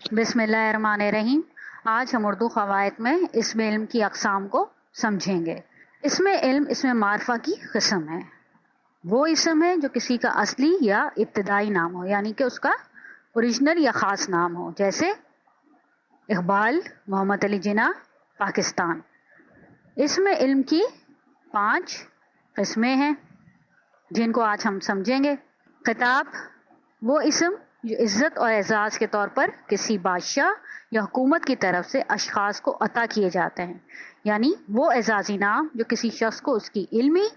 بسم اللہ الرحمن الرحیم۔ آج ہم اردو قواعد میں اسم علم کی اقسام کو سمجھیں گے۔ اسم علم اسم معرفہ کی قسم ہے۔ وہ اسم ہے جو کسی کا اصلی یا ابتدائی نام ہو، یعنی کہ اس کا اوریجنل یا خاص نام ہو، جیسے اقبال، محمد علی جناح، پاکستان۔ اسم علم کی 5 قسمیں ہیں جن کو آج ہم سمجھیں گے۔ خطاب، وہ اسم جو عزت اور اعزاز کے طور پر کسی بادشاہ یا حکومت کی طرف سے اشخاص کو عطا کیے جاتے ہیں، یعنی وہ اعزازی نام جو کسی شخص کو اس کی علمی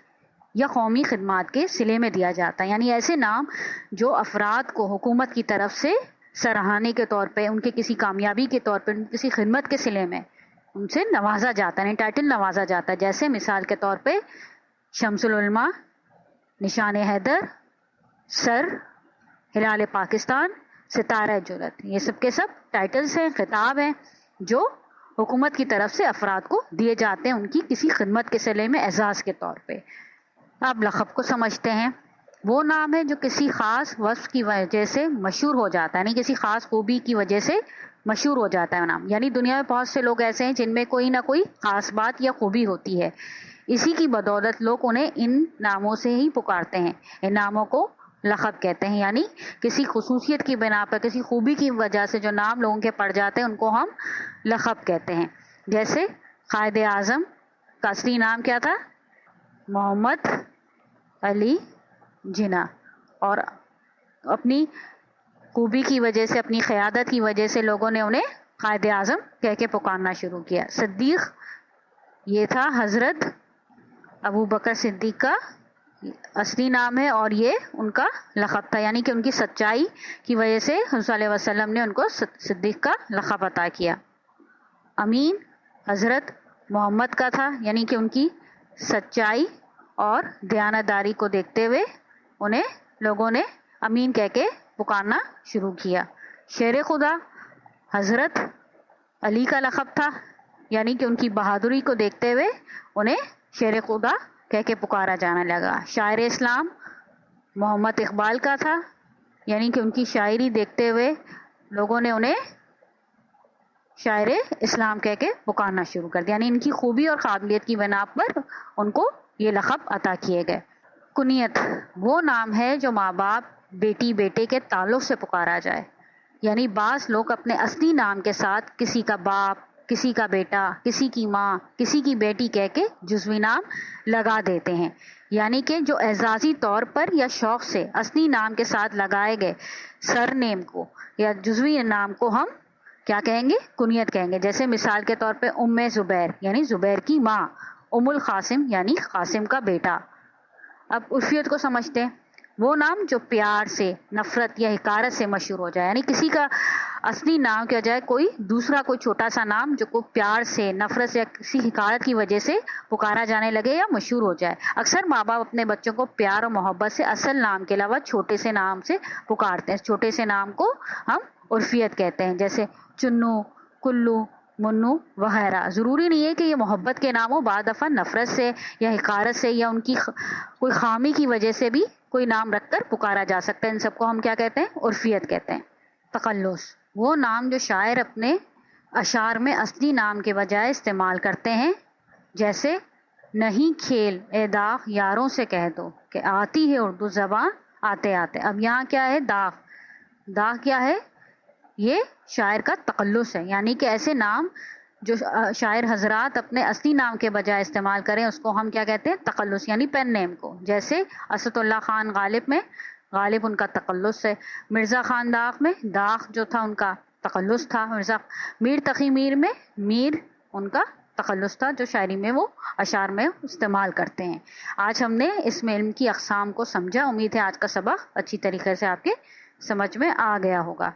یا قومی خدمات کے صلے میں دیا جاتا ہے، یعنی ایسے نام جو افراد کو حکومت کی طرف سے سراہنے کے طور پہ، ان کے کسی کامیابی کے طور پر، کسی خدمت کے صلے میں ان سے نوازا جاتا ہے، یعنی ٹائٹل نوازا جاتا ہے۔ جیسے مثال کے طور پہ شمس العلماء، نشان حیدر، سر، ہلال پاکستان، ستارہ جرأت، یہ سب کے سب ٹائٹلز ہیں، خطاب ہیں جو حکومت کی طرف سے افراد کو دیے جاتے ہیں ان کی کسی خدمت کے صلے میں اعزاز کے طور پہ۔ اب لقب کو سمجھتے ہیں۔ وہ نام ہے جو کسی خاص وصف کی وجہ سے مشہور ہو جاتا ہے، یعنی کسی خاص خوبی کی وجہ سے مشہور ہو جاتا ہے نام۔ یعنی دنیا میں بہت سے لوگ ایسے ہیں جن میں کوئی نہ کوئی خاص بات یا خوبی ہوتی ہے، اسی کی بدولت لوگ انہیں ان ناموں سے ہی پکارتے ہیں۔ ان ناموں کو لقب کہتے ہیں، یعنی کسی خصوصیت کی بنا پر، کسی خوبی کی وجہ سے جو نام لوگوں کے پڑ جاتے ہیں ان کو ہم لقب کہتے ہیں۔ جیسے قائد اعظم کا اصلی نام کیا تھا؟ محمد علی جناح، اور اپنی خوبی کی وجہ سے، اپنی قیادت کی وجہ سے لوگوں نے انہیں قائد اعظم کہہ کے پکارنا شروع کیا۔ صدیق، یہ تھا حضرت ابو بکر صدیق کا اصلی نام ہے اور یہ ان کا لقب تھا، یعنی کہ ان کی سچائی کی وجہ سے حضرت صلی اللہ علیہ وسلم نے ان کو صدیق کا لقب عطا کیا۔ امین حضرت محمد کا تھا، یعنی کہ ان کی سچائی اور دیانتداری کو دیکھتے ہوئے انہیں لوگوں نے امین کہہ کے پکارنا شروع کیا۔ شیر خدا حضرت علی کا لقب تھا، یعنی کہ ان کی بہادری کو دیکھتے ہوئے انہیں شیر خدا کہہ کے پکارا جانے لگا۔ شاعر اسلام محمد اقبال کا تھا، یعنی کہ ان کی شاعری دیکھتے ہوئے لوگوں نے انہیں شاعر اسلام کہہ کے پکارنا شروع کر دیا، یعنی ان کی خوبی اور قابلیت کی بنا پر ان کو یہ لقب عطا کیے گئے۔ کنیت، وہ نام ہے جو ماں باپ بیٹی بیٹے کے تعلق سے پکارا جائے، یعنی بعض لوگ اپنے اصلی نام کے ساتھ کسی کا باپ، کسی کا بیٹا، کسی کی ماں، کسی کی بیٹی کہہ کے جزوی نام لگا دیتے ہیں، یعنی کہ جو اعزازی طور پر یا شوق سے اصلی نام کے ساتھ لگائے گئے سر نیم کو یا جزوی نام کو ہم کیا کہیں گے؟ کنیت کہیں گے۔ جیسے مثال کے طور پہ ام زبیر، یعنی زبیر کی ماں، ام القاسم، یعنی قاسم کا بیٹا۔ اب عرفیت کو سمجھتے ہیں۔ وہ نام جو پیار سے، نفرت یا حقارت سے مشہور ہو جائے، یعنی کسی کا اصلی نام کیا جائے کوئی دوسرا کوئی چھوٹا سا نام جو کو پیار سے، نفرت سے یا کسی حقارت کی وجہ سے پکارا جانے لگے یا مشہور ہو جائے۔ اکثر ماں باپ اپنے بچوں کو پیار اور محبت سے اصل نام کے علاوہ چھوٹے سے نام سے پکارتے ہیں۔ چھوٹے سے نام کو ہم عرفیت کہتے ہیں، جیسے چنو، کلو، منو وغیرہ۔ ضروری نہیں ہے کہ یہ محبت کے نام ہو، بعض دفعہ نفرت سے یا حقارت سے یا ان کی کوئی خامی کی وجہ سے بھی کوئی نام رکھ کر پکارا جا سکتا ہے۔ ان سب کو ہم کیا کہتے ہیں؟ عرفیت کہتے ہیں۔ تقلص، وہ نام جو شاعر اپنے اشعار میں اصلی نام کے بجائے استعمال کرتے ہیں، جیسے نہیں کھیل اے داغ یاروں سے کہہ دو کہ آتی ہے اردو زبان آتے آتے۔ اب یہاں کیا ہے؟ داغ۔ داغ کیا ہے؟ یہ شاعر کا تقلص ہے، یعنی کہ ایسے نام جو شاعر حضرات اپنے اصلی نام کے بجائے استعمال کریں اس کو ہم کیا کہتے ہیں؟ تقلص، یعنی پین نیم کو۔ جیسے اسد اللہ خان غالب میں غالب ان کا تقلص ہے، مرزا خان داغ میں داغ جو تھا ان کا تقلص تھا، میر تقی میر میں میر ان کا تقلص تھا جو شاعری میں وہ اشعار میں استعمال کرتے ہیں۔ آج ہم نے اسم علم کی اقسام کو سمجھا۔ امید ہے آج کا سبق اچھی طریقے سے آپ کے سمجھ میں آ گیا ہوگا۔